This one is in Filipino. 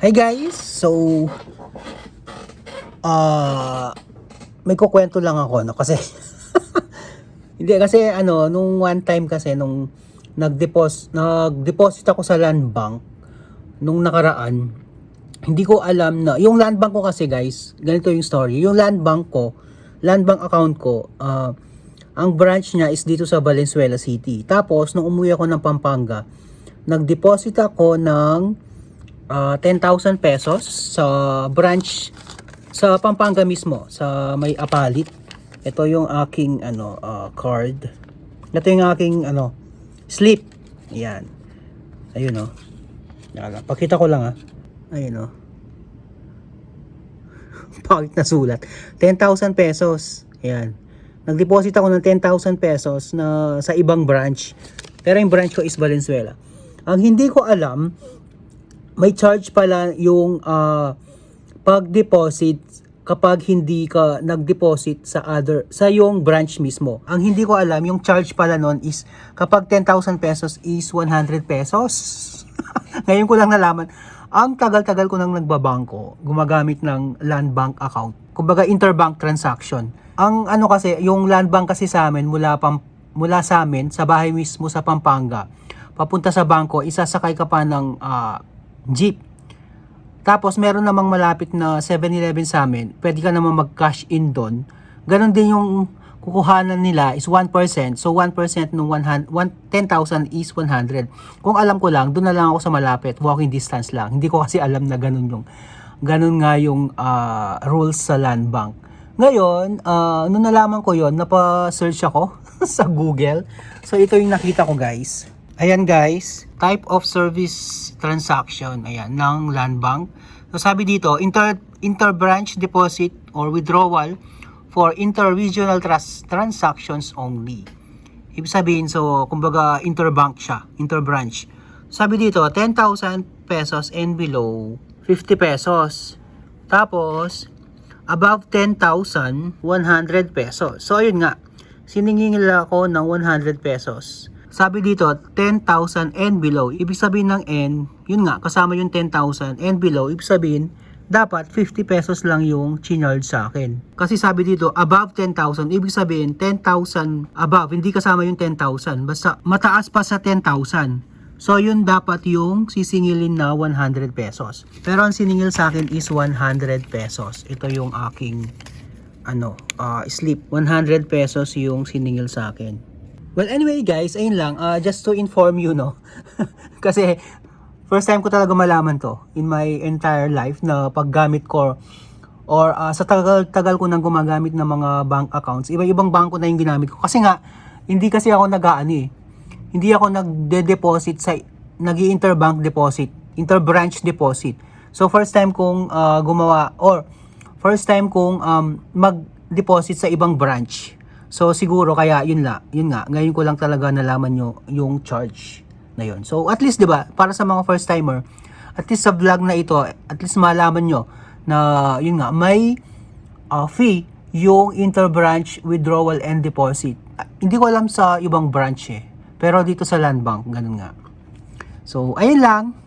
Hey guys, so may kukwento lang ako no kasi hindi kasi nung one time kasi nung nag-deposit ako sa land bank nung nakaraan. Hindi ko alam na yung land bank ko kasi guys, ganito yung story. Yung land bank account ko, ang branch niya is dito sa Valenzuela City. Tapos nung umuwi ako ng Pampanga, nag-deposit ako ng 10,000 pesos sa branch sa Pampanga mismo, sa may Apalit. Ito yung aking card. Ito yung aking slip. Ayan. Ayun oh. Pakita ko lang Ayun oh. Pakit na sulat. 10,000 pesos. Ayan. Nag-deposit ako ng 10,000 pesos na sa ibang branch. Pero yung branch ko is Valenzuela. Ang hindi ko alam, may charge pala yung pag-deposit kapag hindi ka nag-deposit sa yung branch mismo. Ang hindi ko alam, yung charge pala nun is kapag 10,000 pesos is 100 pesos. Ngayon ko lang nalaman. Ang tagal-tagal ko nang nagbabangko, gumagamit ng land bank account. Kumbaga interbank transaction. Ang kasi, yung land bank kasi sa amin mula sa amin sa bahay mismo sa Pampanga, papunta sa bangko, isasakay ka pa ng jeep. Tapos meron namang malapit na 7-Eleven sa amin. Pwede ka naman mag-cash in doon. Ganon din yung kukuhanan nila is 1%. So 1% ng 10,000 is 100. Kung alam ko lang, doon na lang ako sa malapit. Walking distance lang. Hindi ko kasi alam na ganon nga yung rules sa land bank. Ngayon, nung nalaman ko yon, napa-search ako sa Google. So ito yung nakita ko guys. Ayan guys, type of service transaction, ayan, ng land bank. So sabi dito, inter-branch deposit or withdrawal for inter-regional transactions only. Ibig sabihin, so kumbaga interbank siya, interbranch. Sabi dito, 10,000 pesos and below, 50 pesos. Tapos, above 10,000, 100 pesos. So ayun nga, siningil ako ng 100 pesos. Sabi dito, 10,000 and below. Ibig sabihin ng N, yun nga, kasama yung 10,000 and below. Ibig sabihin, dapat 50 pesos lang yung chinarge sa akin. Kasi sabi dito, above 10,000. Ibig sabihin, 10,000 above. Hindi kasama yung 10,000. Basta mataas pa sa 10,000. So, yun dapat yung sisingilin na 100 pesos. Pero ang siningil sa akin is 100 pesos. Ito yung aking slip. 100 pesos yung siningil sa akin. Well, anyway guys, ayun lang. Just to inform you, no? Kasi, first time ko talaga malaman to in my entire life na paggamit ko or sa tagal ko nang gumagamit ng mga bank accounts. Iba-ibang bangko na yung ginamit ko. Kasi nga, hindi kasi ako hindi ako nagde-deposit nag-i-interbank deposit, interbranch deposit. So, first time kong mag-deposit sa ibang branch. So siguro kaya yun nga, ngayon ko lang talaga nalaman yung charge na yun. So at least 'di ba, para sa mga first timer, at least sa vlog na ito, at least malaman nyo na yun nga, may fee yung interbranch withdrawal and deposit. Hindi ko alam sa ibang branch pero dito sa land bank ganun nga. So ayun lang.